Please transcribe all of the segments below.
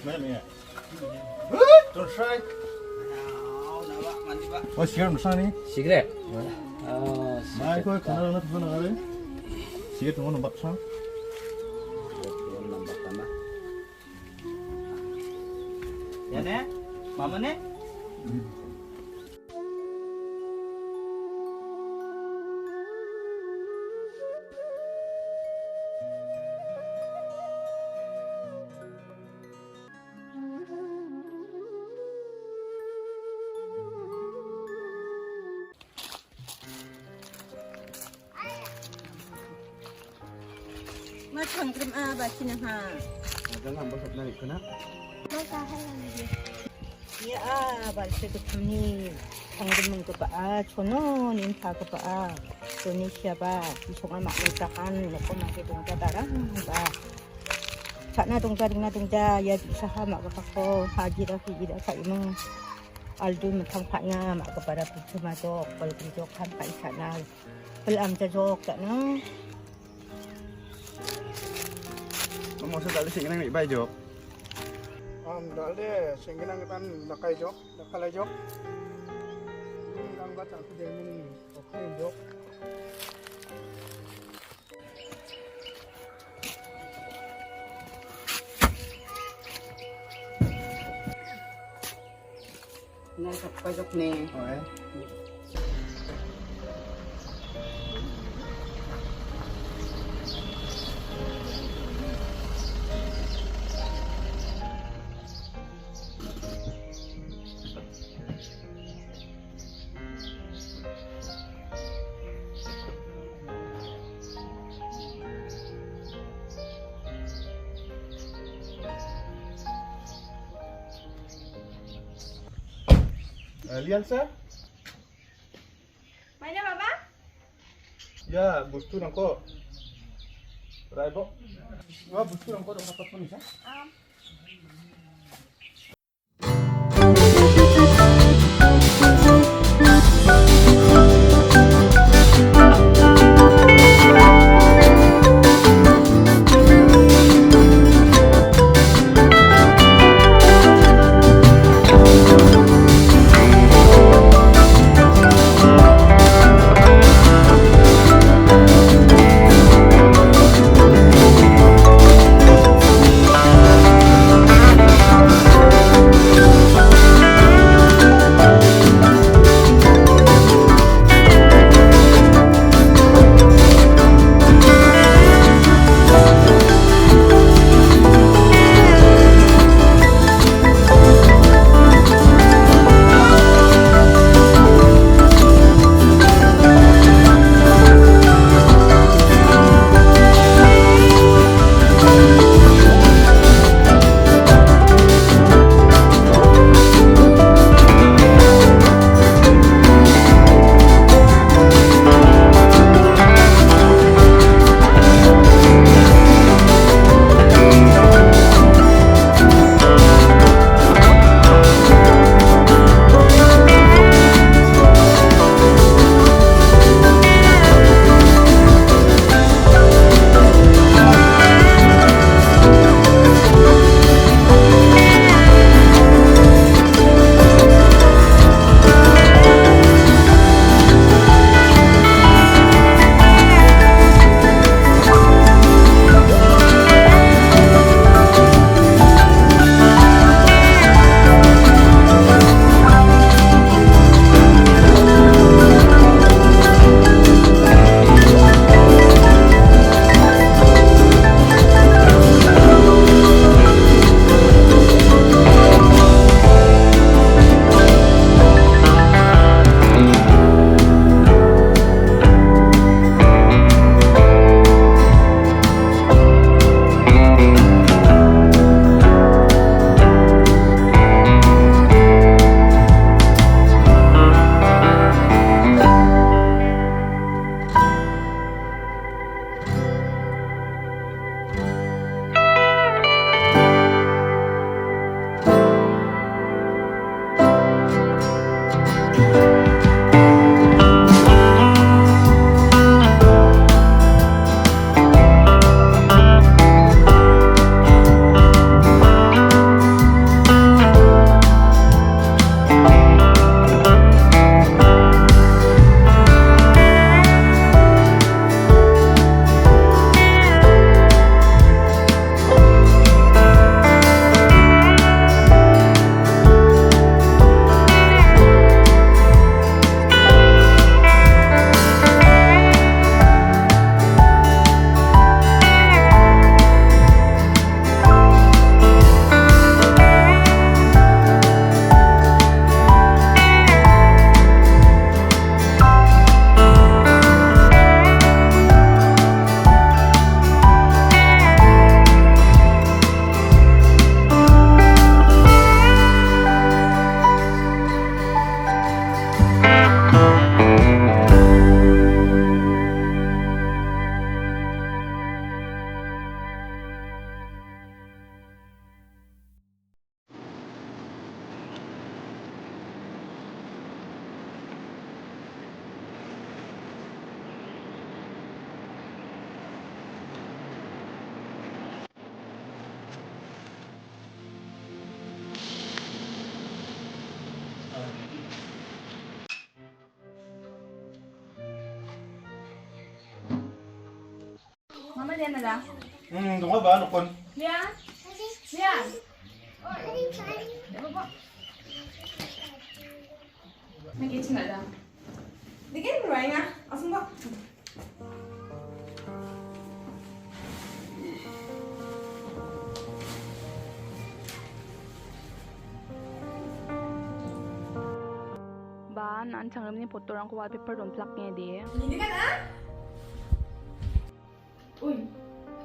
Mana ya? Terus saya. Oh, siapa nih? Sigre. Mai kau kenal nak pun ada? Siapa tuh nombak sang? Nombak sama. Ya nih, mama nih. Macam krim baca ha. Ada nambah satu lagi kena? Ya baca krim ni. Tanggung ke pa chono nin tha ke pa. Indonesia ba. Isong mak utakan lako mak dong darang ba. Sana dong ya usaha mak ko haji dah sa imong Aldo matang nga mak kepada pucumado kalau pinjok sampai sana. Pelam jok tak no. Mau sekali sih nang ibai jok. Dale, sehingga kita nakai jok, nakalai jok. Nang baca aku jadi oke jok. Nang pajok nih. Oh ya. Lian sah? Mana baba? Ya, bustu nangko. Raibo. Wah, bustu nangko dapat pun sah? Mama diyan na lang. Dunga ba? Nukon. Lian? Lian? Diba po? Nag-itch na lang. Di kayo maray nga. Asong ba? Ba, naan changram ni photo rang ko wallpaper don plak nge de. Hindi ka na? Uy!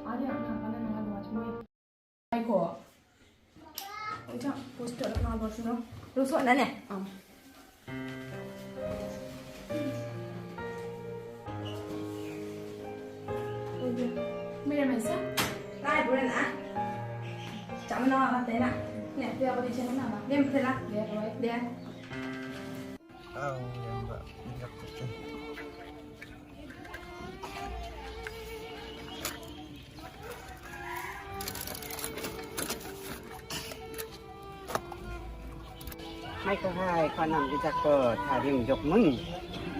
Adi ang nakakala na nga lumat mo eh. Ay ko. Uy, dyan. Poster na nga boss no? Luso na ne? Mira mesa? Tay, bulan na. Chama na nga kate na. Ne, dia ako di siya na ba? Dia mpela. Dia, boy. Dia. Yan ba? Hai cô hai, con nằm đi chắc cô thả điểm dục mừng.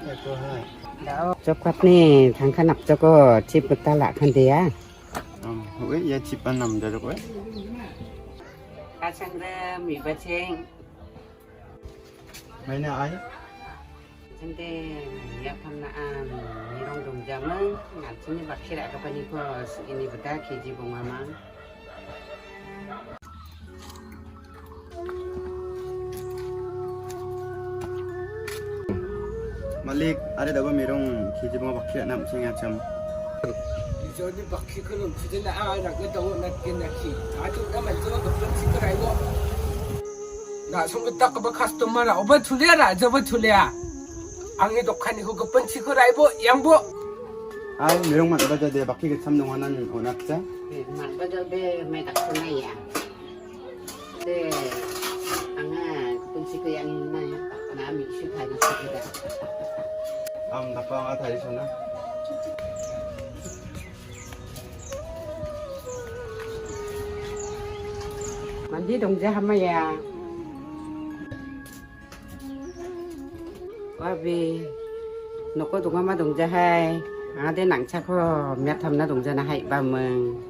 Hai cô hai. Đó, cho quát nè, thằng khăn nắp cho cô chip bật ta lạ khăn tía. Ui, ya chip nằm cho cô ấy. Cá sang ra mì và chênh. Mấy nè ai? Chân đê, ya tham na an, mì rong đồng gia mừng. Ngặt chân đi bạc khi lại các bạn đi cô, ini bật ta khi chị bông mama. Malik, ada dapat merong kiji bunga bakit nak macam macam. Jadi bakit kalau kita nak anak kita nak kena ki. Aduh, kamu jangan berpikir sekarang itu. Nak sungguh tak kepada customer lah. Obat tulia lah, jawab tulia. Angin dokan itu kepenci sekarang itu yang bu. Ay, merong mat baca dia bakit kita samdunganan onak sa. Mặt bắt đầu bê mày đặt con này à? Thế, anh à, con sĩ cái anh này, nãy mình sư thầy đi sư thầy. Dapat ang tadi sana. Mandi dong jah maya. Wabi, noko dong ma dong jah hai. Ada nang chắc ho, mẹ thầm na dong jah na hai ba mừng.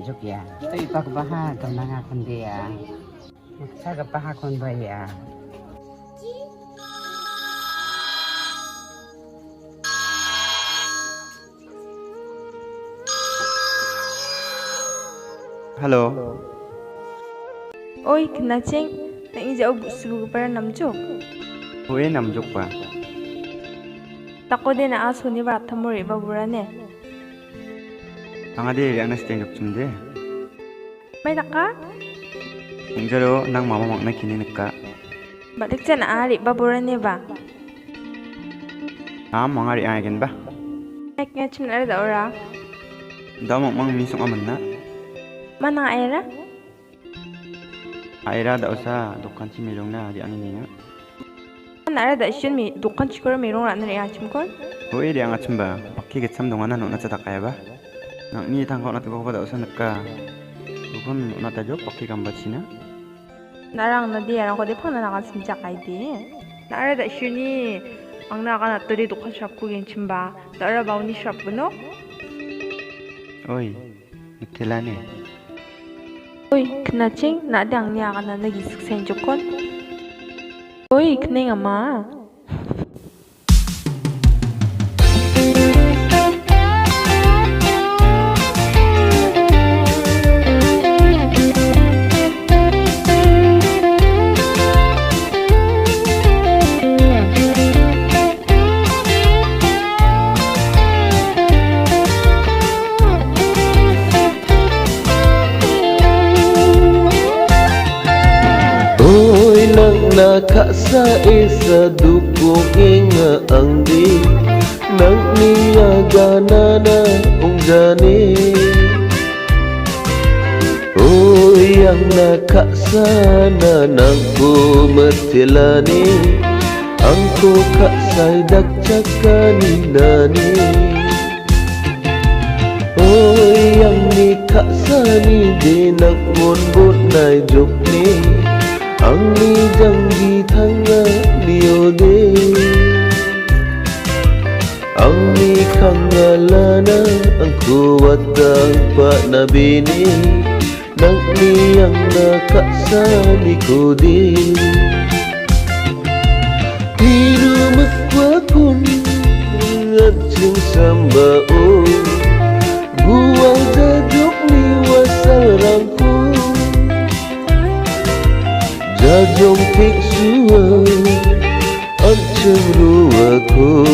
Juk ya, tapi pak baha kemana kon dia? Saya ke baha kon ya. Hello. Oi, kenacing, nang ija ubus sugu para namjuk. Ui namjuk pa. Tako din na aso ni Baratamuri baburane. Ang adi yang nas tenjuk cumde. May naka? Ang jaro nang mama makna kini nekka. Balik dyan na ari baburane ba? Mangari agen ba? Ay, nga chum na rin ora. Daw mang misong aman na. Mana era? Aira daw sa dukan si merong na di angin niya. Mana era da isyun mi dukan chikura mirong rat na rin achim kon? Ui di ang achim ba? Paki getsam donganan no na kaya ba? Nang ni tangkau na tiba pada usan nekka. Bukan na tajo paki gambar Cina. Narang na di arang ko di pang nanakal simja kay di. Nara da shuni ang naka na turi dukhan shop ko gen chimba. Dara bauni shop no? Oi, itilani. Oi, knaching na dang niya ka na nagisik sa jokon. Oi, kning ama. Nakasa isa dukong inga ang di nang niyaga na ong jani. Oy ang nakasa na nang bumatilani ang kukasay dagtsak kaninani. Oy ang nikasa ni di nang munbut na jukni ang nijang gitanga liode ang nikangalana ang kuwatang panabini nang niyang nakasali ko din. Hirumakwakun at siyang sambao buwang jadok ni wasarang ko Jajong fiksuan ang cemrua ko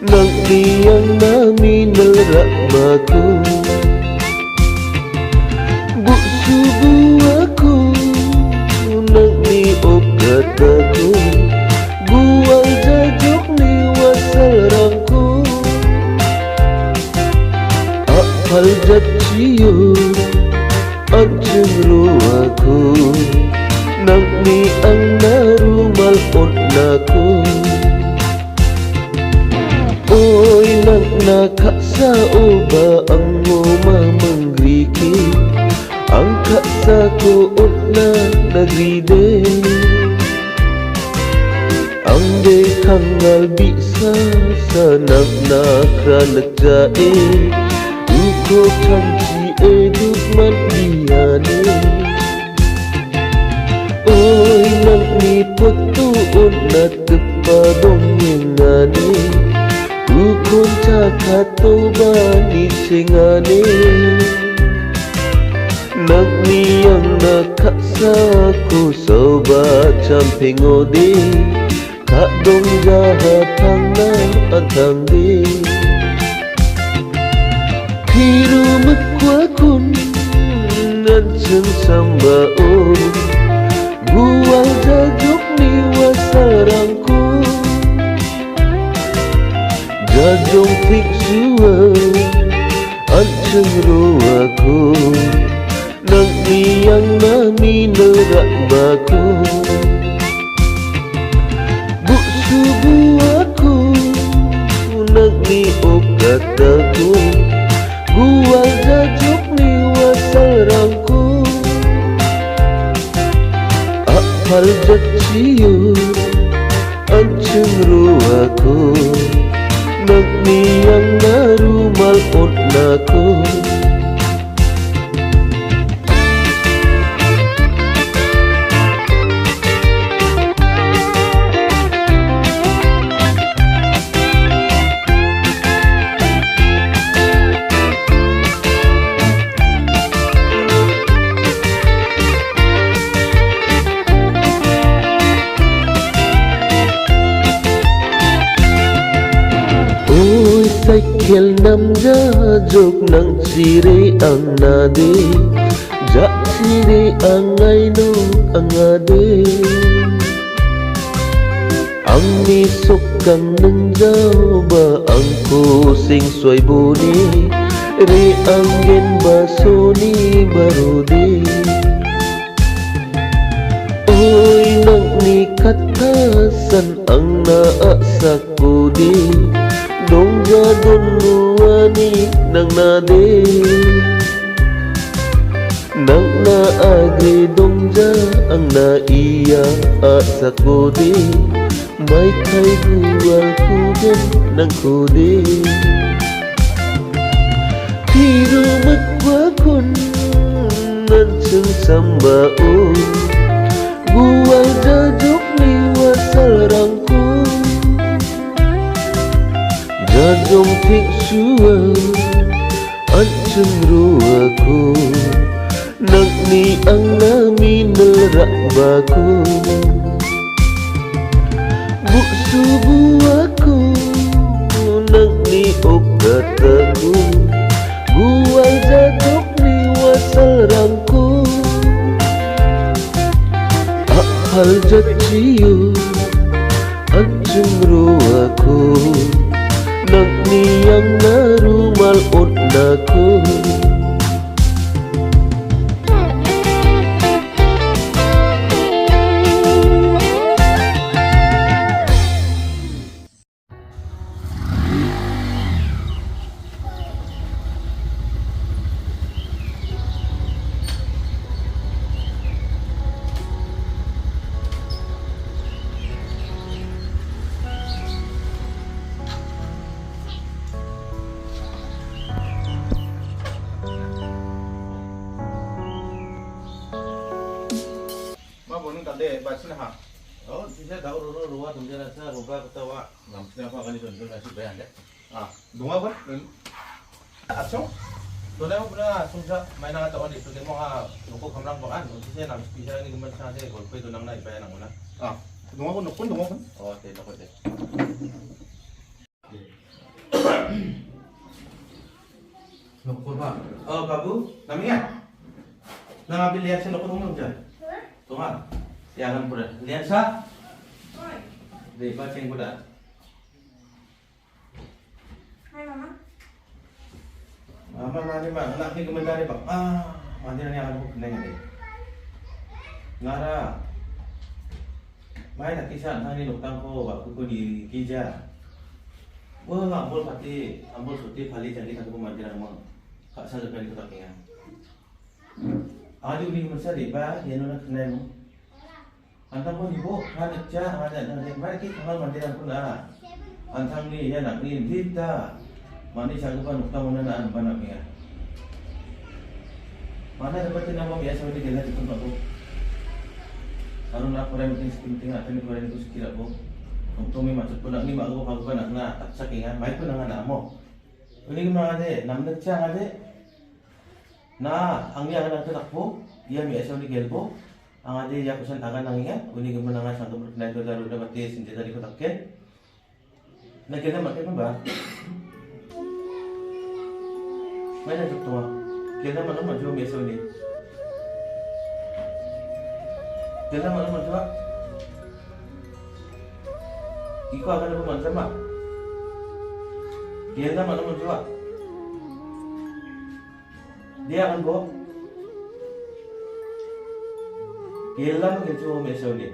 nang diyang namin narakma ko. Buksubu ako nang niop kata ko buwang jajok ni wasarang ko. Apal jat siyo ang cemrua ko nang ni ang narumal na ko. Oy nang nakasao ba ang mamamanggriki ang kasa ko na nagride ang dekang albisa sa nang nakranagjae uko chansi edukman biyane. Oy nang niputuon na tepadong ingani ukon cakato bani singani nang niyang nakasa ko sobat camping odi kadong jahatang na atang di hirumakwakun nansang sambaon buwang jajok ni wasarang ko jajong fiksuan ang cemrua ko nang niyang naminarak ba ko. Buksubu ako nang niop kata ko buwang jajok ni wasarang ko. Apal jat siyo ang cemrua ko nang niyang narumal na ko. Cycle nam jajok nang sire ang nade jak sire ang aino ang ade ang nisok kang nanjaw ba ang kusing soy buni re ang gen basoni barudi. Oy nang nikatasan ang naasak ko di dong jadon luani nang nade nang naagri dong ja ang naiya asa ko di mai khai bual ku den nang ko de Thiru mak wa kun nan chung samba o bual jajok ni wasal rangku jajong tik suwa Anceng aku Nang ni ang namin nalrak baku Buksubu aku Nang ni okat aku Gual jadok ni wasal rangku Akal jaciyo Anceng aku Nang ni yang narumal od naku Tadi baca nah. Oh, bisa tahu ruwa tumja rasa ruba ketawa ngamsnya apa kan itu nasi bayan deh. Dunga ber. Acung. Toda mo puna sumsa may nang taon dito din mo ha nuko kamrang bakan. Kasi nang bisa ni gumen sa de golpe to nang naibayan ang una. Dunga ko nukun dunga ko. Oh, te lako te. Nukun ba? Oh, babu, namiya. Nangabil lihat sa nukun mo dyan. Tunga. Jangan pura. Lihat sa. Di baceng pura. Hai mama. Mama nani mah, anak ni komentari bang. Mandi nani akan bukan dengan dia. Ngara. Mai nak kisah nani luktang ko, waktu ko di Kija. Wah, ambol pati, ambol suti kali jadi tak ko mandi nama. Kak sa lepas itu tak ingat. Adi uli masa di ba, dia nuna kenal mo. Antang mo ibu, hanet siya, hanet hanet. Mai kita kenal mandi ko na. Antang ni ya nak ni kita. Mani siya ko luktang mo na naan ba nak ingat. Mana dapat nama biasa ni kita itu nak ko. Karena aku orang mungkin sekitar tinggal, tapi orang itu sekira ko. Untuk mi macam pun ni mak aku nak tak sakingan, mai pun nak mo. Ini gimana deh? Nampak siang ada. Nah, angin akan nak po. Dia biasa ni gelbo. Ang ada ya pesan tangan nanginya. Ini gimana nggak sanggup berkenaan tu daru dapat dia sendiri dari kotak ken. Nak kita makan apa? Mana tu tua? Kita mana macam biasa ni. Kita mana macam? Iko akan apa macam apa? Dia mana menjual? Dia akan bawa. Dia menjual mesau ni.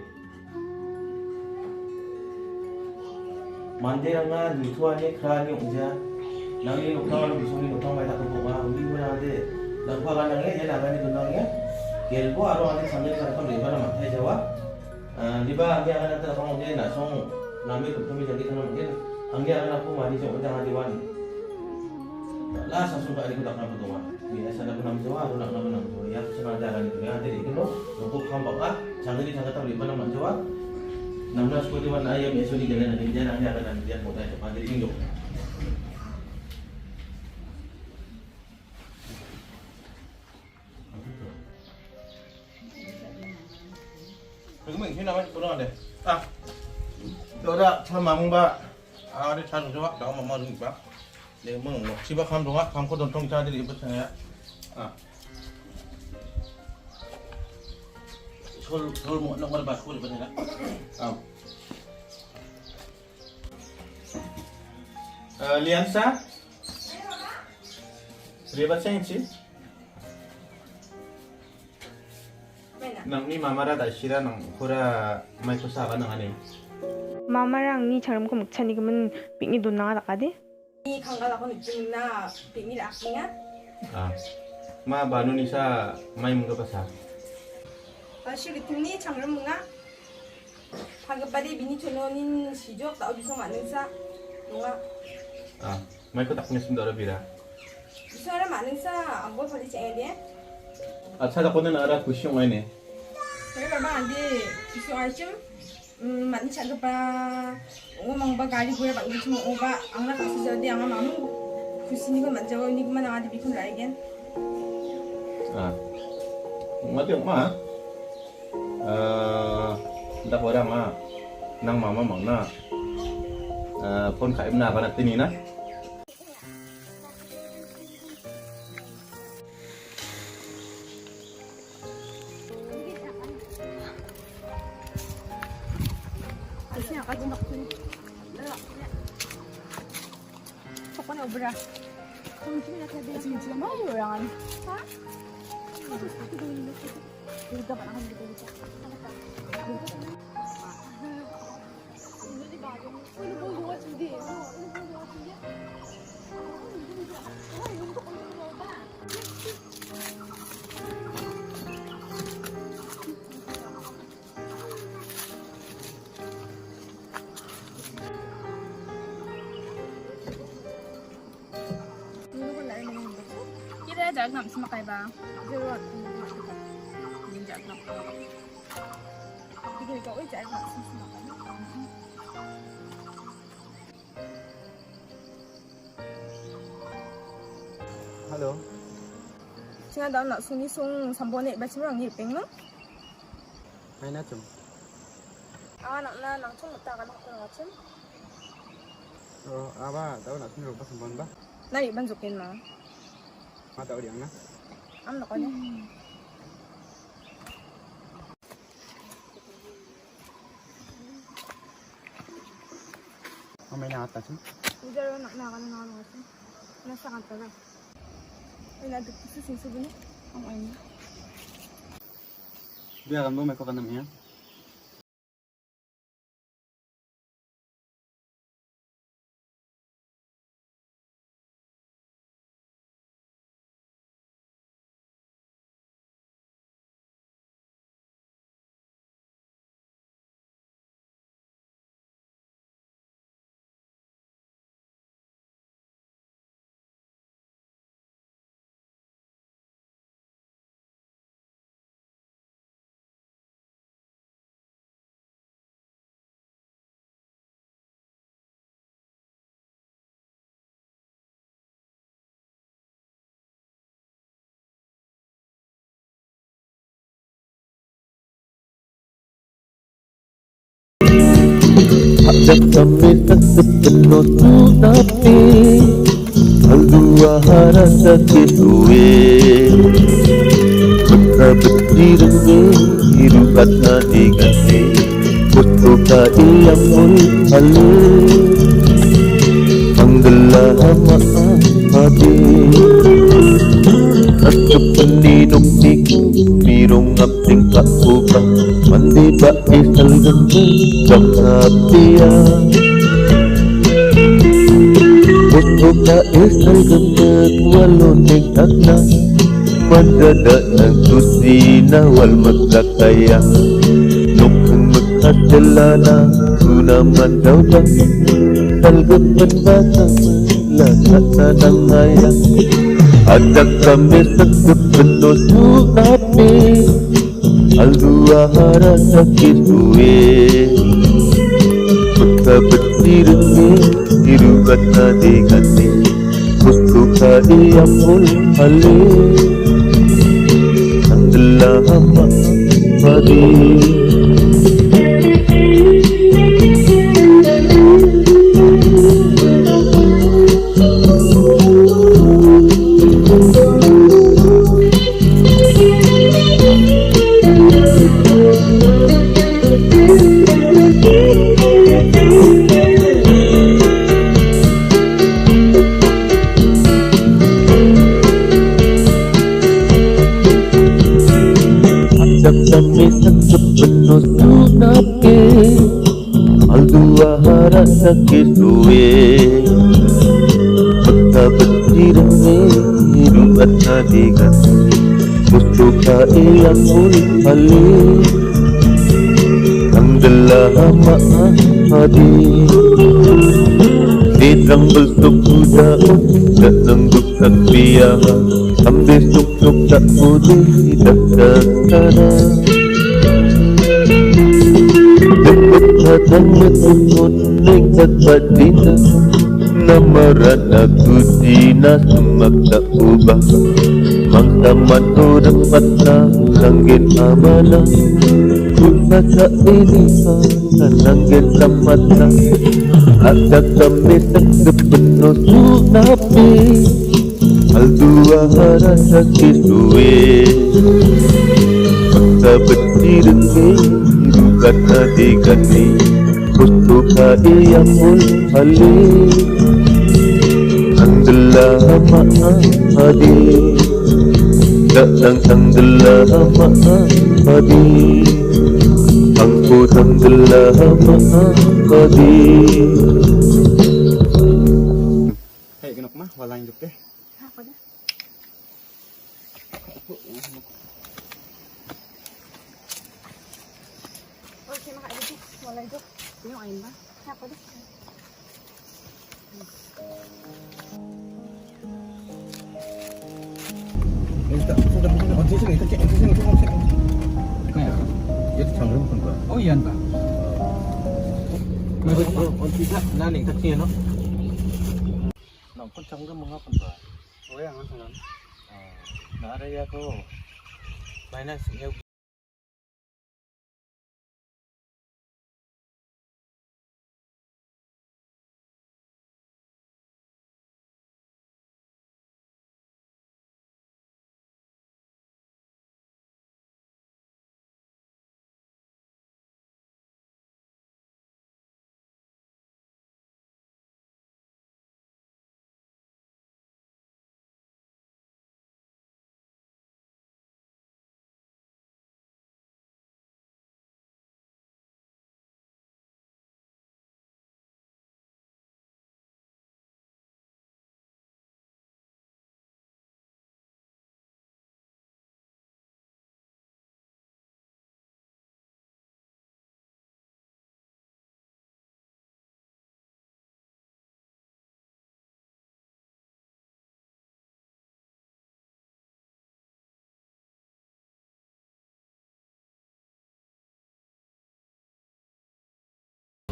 Mandi rangan, lutuan ni kerana uja. Nangi lutuan, bisoni lutuan mereka tu bawa. Undi mana ada? Nampak kan nangi, jadi apa ni tu nangi? Gelbo, aru ane sambil kerana di mana matai Jawa. Di bawah dia akan ada orang dia nak song. Nami tu kami jadi kan mungkin. Angin akan aku mandi jauh jangan diwan. Lah langsung tak ikut nak berdoa. Biasa nak nama Jawa, aku nak nama Jawa. Ya senang jalan itu. Ya jadi itu, untuk kampak ah, jangan di sangat tahu di mana nama Jawa. 16 seperti mana ayam esok di jalan nanti dia nanti akan nanti dia mau tanya cepat jadi induk. Bagaimana sih namanya kurang deh? Dah sama mungba. Ada cara juga, dah mama juga. Dia mung, siapa kamu doa, kamu kau dontong cara dia ibu saya. Sol mau nak berbahasa boleh betul tak? Liansa, ribat saya sih. Nang ni mama rada sira nang kura mai kusaga nang ane. 마마랑 니 저럼 그 묵찬이 그러면 빅니 돈 나가다 가디? 이 강가라고 느낌이나 빅미를 아끼냐? Ma banu nisa mai mungga pasa. 시리팅니 장르문가? Hagapari bini chononin sijok tao bisong manungsa. Nunga. Mai ko taknya sundara bira. Bisong ara manungsa anggo pali ceng dia. Acha da konen ara kusyong ai ne. Tapi baba ande bisong aicem mani chagapa ngomong ba gari gue bang bicu mau ba angna kasi jadi angna mamu kusini ko manjawa ini ko mana ada bikun lagi. Mati ma. Ndak wara ma. Nang mama mangna. Pon kaim na kana tini na. Pokoknya obra. Cincin mau yang kira jarak nak sama kayak bang. Jarak ini jarak nak. Jadi kau jarak nak sama kayak. Halo. Cina dah nak suni sung sambonet baca orang ni peng no? Hai na chum. Nak nang chung tak kan aku macam. Aba, tahu nak sini rupa sembon ba? Nari banjukin mah. Tahu dia na. Am nak kau ni. Mamay na ata chum. Ujar nak kan macam. Nasa kanta lah. Ini ada kisah sih sebenarnya. Am ini. Biar kan may ko kanam iya. Jab kami terpenuh tapi Al-dua hara sakit huwe Maka berdirinya hirupat nadi ganti Kutu iyang mulhali Panggalah maaf hati At peninong niku Mirong apting kakupa Mandi ba isal ganda Jam hatiya Kutu ka isal ganda Waloning takna Madada ng kusina Wal magkakaya Nukang magkasalana Sunaman daw ba Talgapan bata Lahat na nangaya Ada kami sepenuh sunami Al-dua hara sakit huwe Maka berdirinya hirupat nadi ganti Kustu ka iyang mulhali Ang lama madi Kami sepenuh sunami Al-dua hara sakit huwe Maka berdirinya hirupat nadi ganti Kustu ka iyang mulhali Ang adalah hadir Di terang besok daun tak nengguk tak biar Ambil suk-suk tak putih tak terkana Dekat hadang metungut nengkat batina Namaran aku dina semak tak ubah Mangsa matu dapat langgit amanah Kuasa ini akan langgit samata Ada kami tak penuh sunapi Hal dua rasa kisue Maka berdirenge Rugata digani Pustuka yang mulhali Anggelah ma'ahadi Datang anggelah ma'ahadi Angkut anggelah ma'ahadi Hey, genok mah walang juk deh. Oh iya Pak. Naning taksi no. Nongkon cangga mengapa ba? Oh yang sana. Nara ya ko. Mainan sih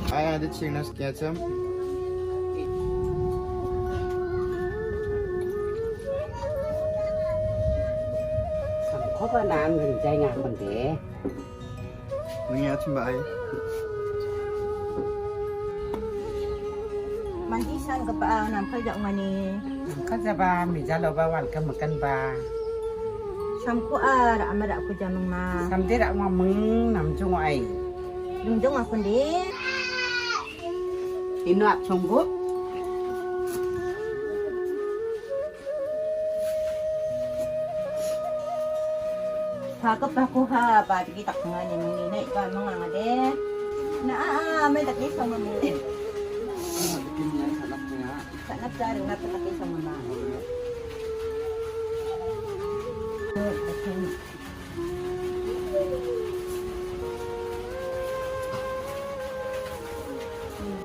Ay, ada cina sekian Có ba nam mình chạy ngang mình để Nghe chim bay. Mandisan ka pa ng kaya nga ni Kan ba mi jalo ba wan kan makan ba Samku amara ko dyan mga Sam dia rak ngomong nam chung ai Lungdong ako din Ino at sungguh Hagap ako ha, ba't kita ko nga ni Manginay ka mga nga din may laki sa mga Sanap dari nga laki sa mga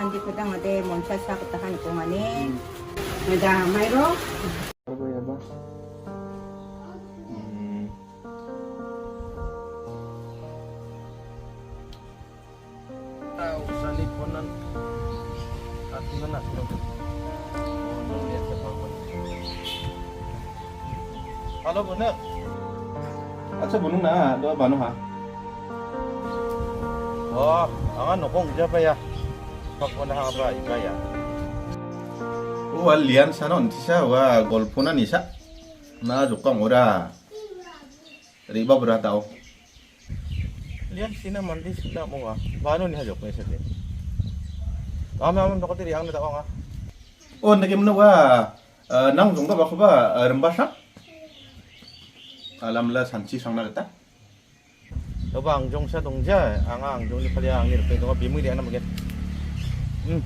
Andi ko da nga din, monsa sa katahan ko nga ni Meda Mayro Apa ya, Bang? tahu saliponan atau mana sudah lihat siapa pun. Halo bener. Acha bunung na, do banu ha. Oh, angan nokong siapa ya? Pak mana apa ya? Lian sanon tisa wa golpuna nisa. Na jukang ora. Riba berapa tau? Lian sina mandi sudah mau ah. Bano ni hajok ni sete. Am dokter yang na tawang ah. Oh, nagimna wa nang jungga ba ba rembasa? Alamla sanchi sangna ta. Coba angjong sa dongja, angjong ni pala ang nirpe ko bimu di ana magen.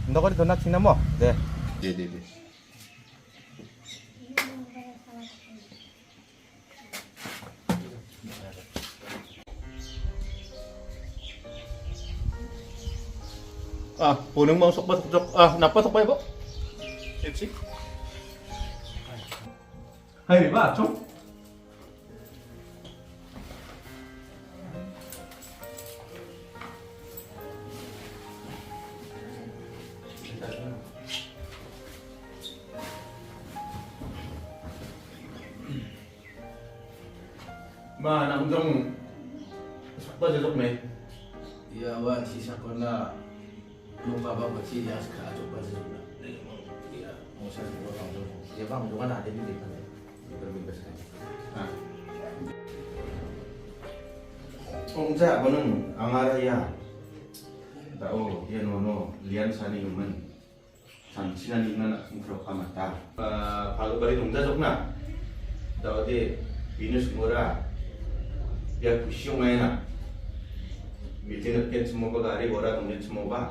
Ndoko di donat sina mo. De. De. 보는 방 속바 속적 나빠 속바 이거 됐지? 하이 봐 좀. Ma nang jong sakpa jok me. Ya wa si sakona lupa ba si dia ska coba sebenarnya. Ya mau saya orang dulu. Ya bang, itu kan ada di depan. Berbebas kan. Nah. Ongja bonen angara Tao yan no lian sani yuman. Sanchinan ina singkro kamata. Kalau bari ongja jokna. Tao de binus mura. Ya kusyong na. Mitin ken semua bagari ora tungin semua ba.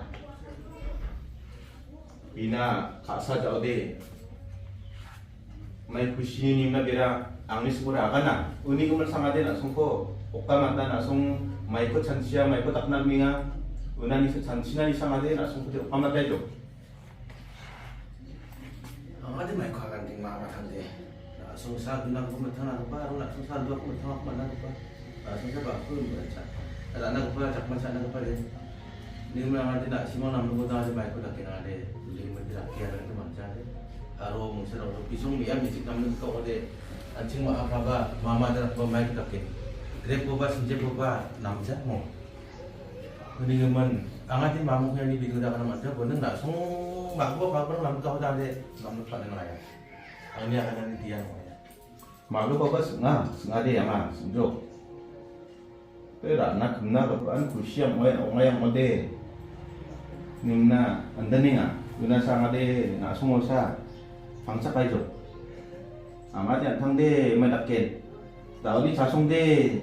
Bina kasa jauh de. May kusyini na bira angnis mura kana. Uni kuman sangade na sungko. Okamata na sung may ko chansiya may ko takna minga. Unan isa chansiya ni sangade na sungko de okamata jo. Ang ade may kaganting mama tande. Langsung sa bilang ko matana ba, langsung sa dua ko matana ko mana ba. Langsung sa ba ko baca. Ada anak ko cak masa anak ko de. Ni mo ang ade na simo nam ko da may ko dakin ade. Li mo dira kaya rin manca de. Aro mo sa ro pisong mi am ni nam ko de. Anjing mo apa ba mama dara ko may ko dakin. Grab ko ba sinje ko ba namja mo. Ini geman angatin mamu yang di bidu dakan mata bonen nak sung makbo bakon nam ka hoda de nam pa na ya. Ang niya kanan dia mo ya. Malu ko ba senga de ama sunjo. Pero nak kena ko an kusyam oyang ode. Nimna andani nga guna sa ngade na sumosa pangsa kaijo. Amat yang thang de madakken. Dauli sasong de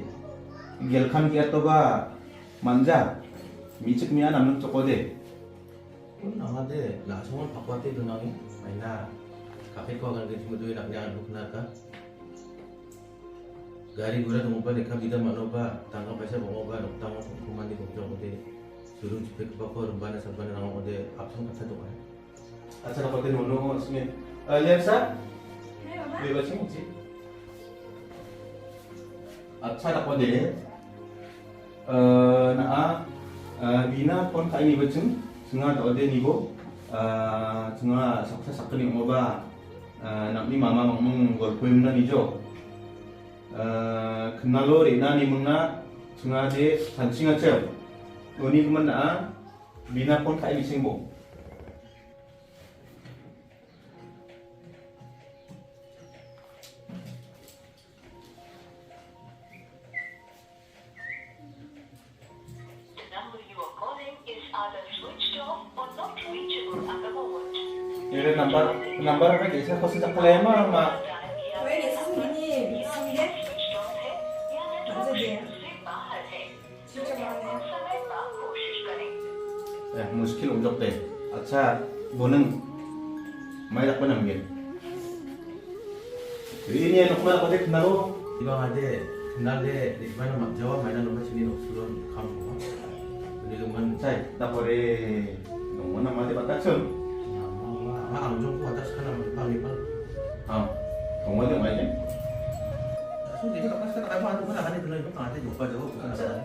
gelkan kia to ba manja 미측 미안 남는 쪽거데 pun angade langsung pakwate dunangi maina kafe ko agan gati mudu nak nyan rukna ka gari gura dum ba dekha bida manoba tangga paisa bongoba noktang hukuman di bokjo de suruh cepet ke bakor bana sabana nang ode apsang kata to kan acara kote nono sime liansa bebas sih acara kote naa bina pon kai ni bacung senga ode nibo senga saksa sakni ngoba nakni mama mong gol poem na nijo kenalo rena ni muna senga de sancinga cel oni kuman na bina pon kai bising bo Ini number apa guys? Kau sejak kelima mak. 왜 예수님이 신데? 맞아요. 진짜 많네. Muskil untuk deh. Acha boneng mai dak panam gen. Ini yang nak kau dek nalo. Ibang ade kenal de di mana mak Jawa mainan rumah sini sulon kamu. Ini lumayan cai. Tak boleh. Nunggu nama de batasum. Ang jong ko atas kana pang-ipang. Tunggu de mai de. So jadi kapas ka kayo ano kana kanito lang ipang ate jopa jo.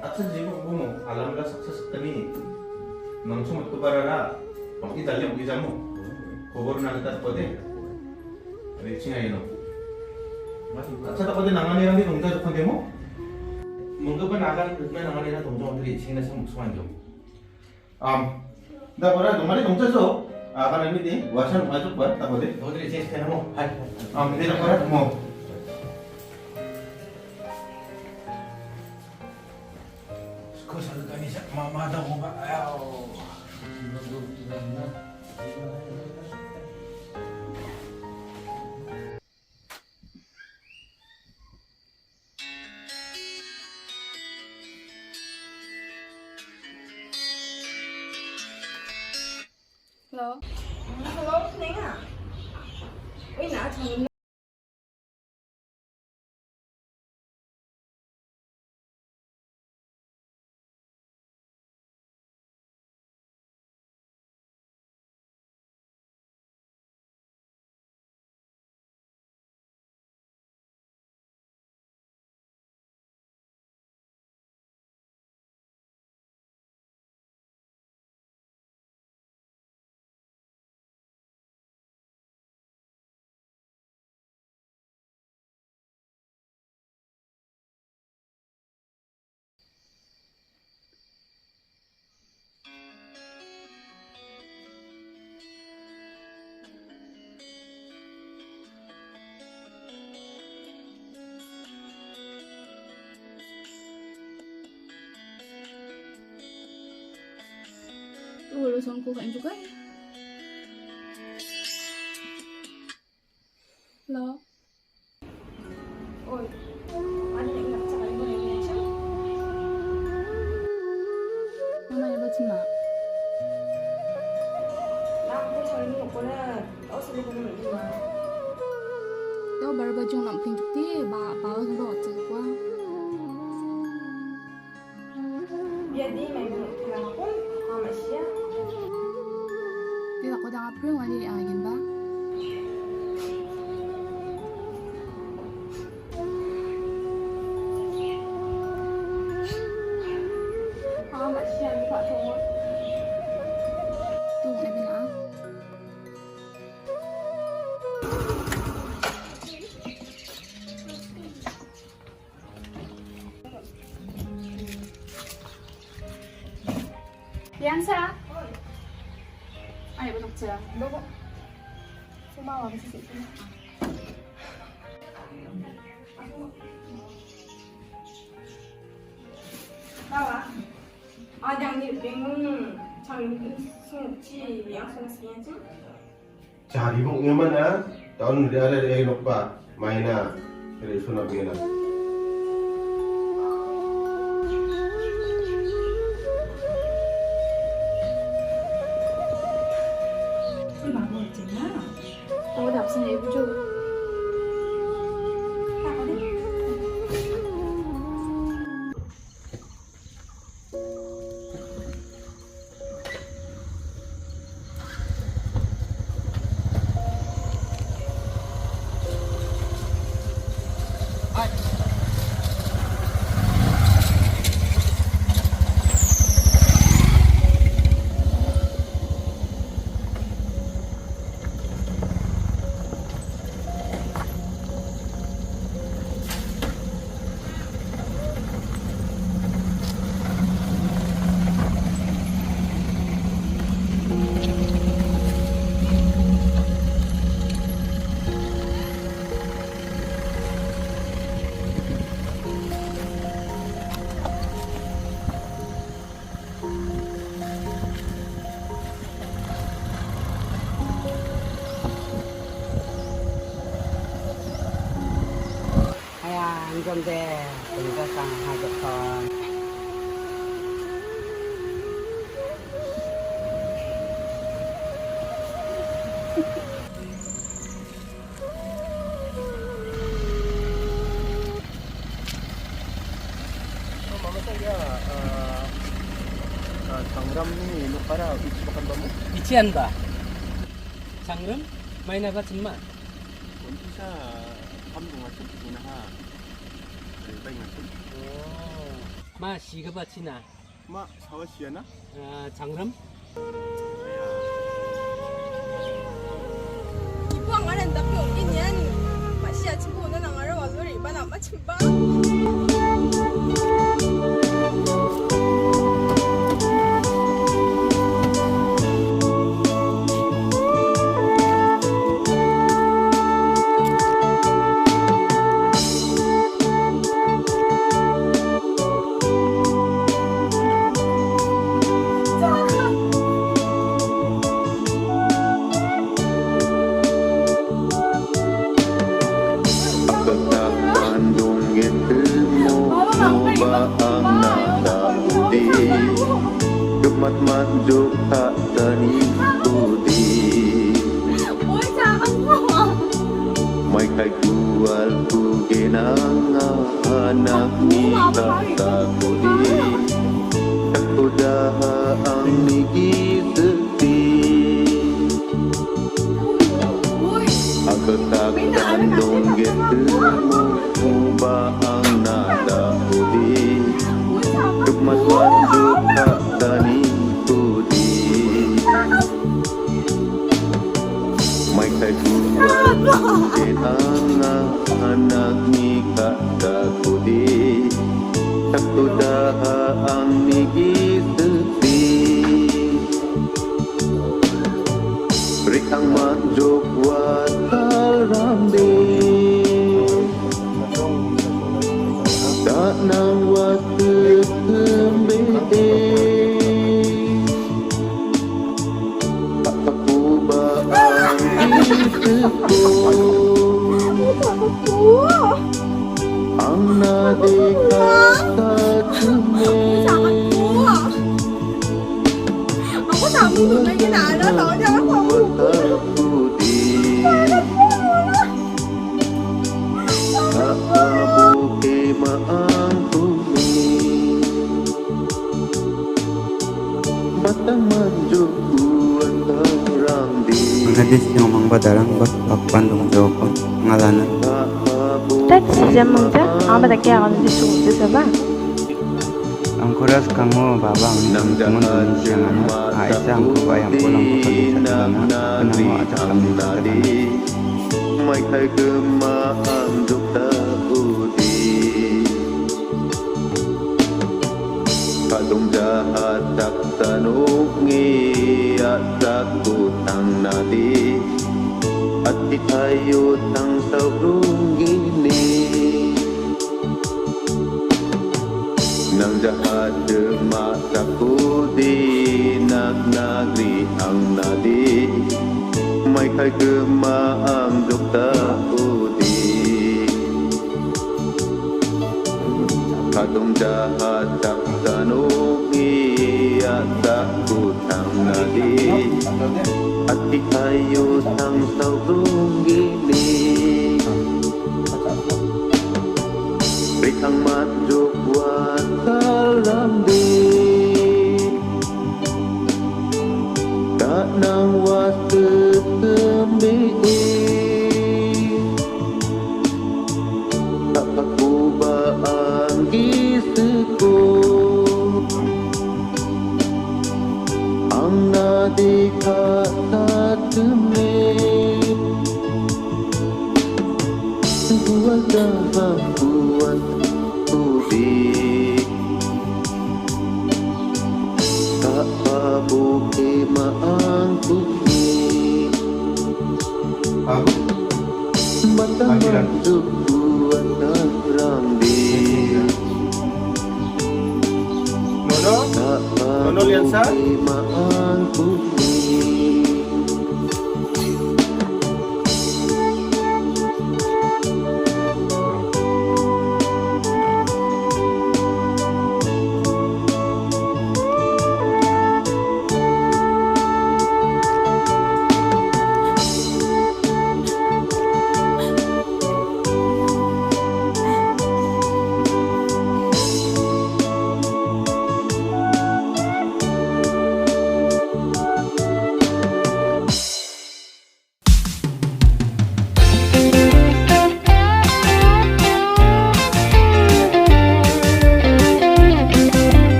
Aksan jibo mo alam ka success tani. Nang sumot ko barara. Pang Italia mo mo. Kobor na kita ko de. Reaching ay no. Sa ko de nangani lang di tungta jo mo. Munggo ba nagan na nangani na tungta mo reaching na sa muksuan jo. Da pora dumari tungta jo. Akan ini di wasan masuk buat tak boleh. Kau tidak cek kamu. Hai. Tidak pernah mau. Kau selalu kali mama ada mau pak. Hello. Hello, Neng à? Ui, nãy thằng Ôi son cô anh juga. Lo. Ôi. Anh định gặp chắc anh boleh lihat cak. Mana ya baca mak? Nak aku cari ni aku nak. Oh sedih aku nak ni. Tao baru baju nak pinjuk ti, bawa sampai hotel aku. Biar dia main pulang aku, Malaysia. Dia aku dah april wani angin ba. Malaysia ni pak cuma. Tu nak bina. Biansa. Ayo betul saja. Bawa. Cuma awak mesti sini. Bawa. Ada yang bingung. Cang sungci yang sungci aja. Cari bung mana? Tahun dia ada yang lupa mainan dari sana bina. Aku dah pesan ibu juga. Tak ada. Jom deh, kita sang hajat kon. Mama saya Sangram ni para uji makan bamu. Ichian ba? Sangrum? Main apa cuma? Untuk saya kamu ngasih guna lebih ngasih. Oh. Ma siapa ba cina? Ma sawa siana? Sangrum? Ibu anggaran tapi orang ni masih aja pun orang anggaran walau riba nama cuma. Kemat manjuk tak tani putih. Mai kai kual ku genang anak ni tak putih. Tak udah ang nigi sekti. Aku tak kandung getemu ubah ang nada putih. Kemat manjuk tak tani putih. Mai kai kual ku genang anak ni tak putih. Tak udah ang nigi sekti. Beri ang manjuk watal ramde. Tak nang waktu kembali. ang nadikata Ako sabi ko na ginaalala niya ako. Mengadis yung mang badarang bakpandong joko ngalanan. Tak sejam mangja, apa tak kaya kalau disuruh siapa? Ang kuras kamu babang ng tungon siya nga aisa ang kubayang pulang pagkalisan na penamo acak kami sa may thay kemaang dukta udi kadong jahat tak tanungi at sakutang nadi at itayo tang saurong gini nang jahat masa kudi nagri ang nadi may kay kemaang dukta udi kadong jahat tak tanungi at sakutang nadi at itayo tang saurong gini Rikang majuk watalam di tak nang waste tembi tak pakuba ang gisiku ang nadikata demi buat dalam buat udi tak pabuki maang kuki mata masuk buat ramdi tak pabuki maang kuki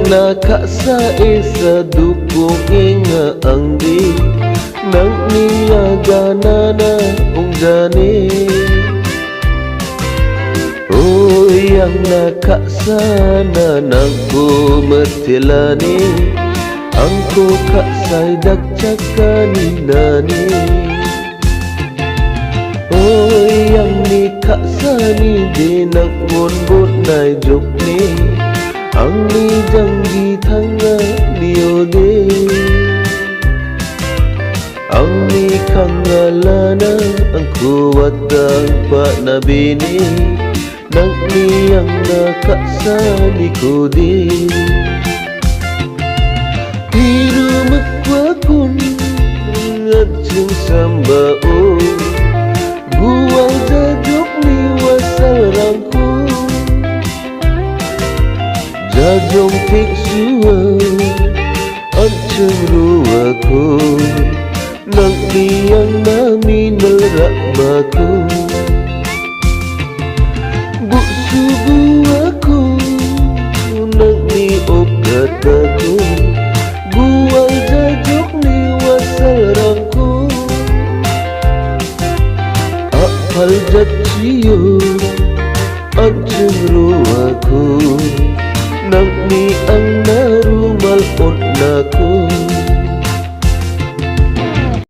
Nakasa isa dukong inga ang di nang niyaga na ung jani Oy ang nakasa na nang kumatilani ang kukasay dakchakani nani Oy ang nikasani di nagmunbut na jukni ang nijanggi thanga niode ang nikangalana ang kuwatang panabini nang niyang nakasani ko din hirumakwakun at siyang sambao buwang jajok ni wasarangku Jajong fiksuan at cemruaku nang niyang naminal rakmaku Buksubu aku nang niop kataku buang jajok ni wasarangku apal jatio at cemruaku nang ni ang narumal naku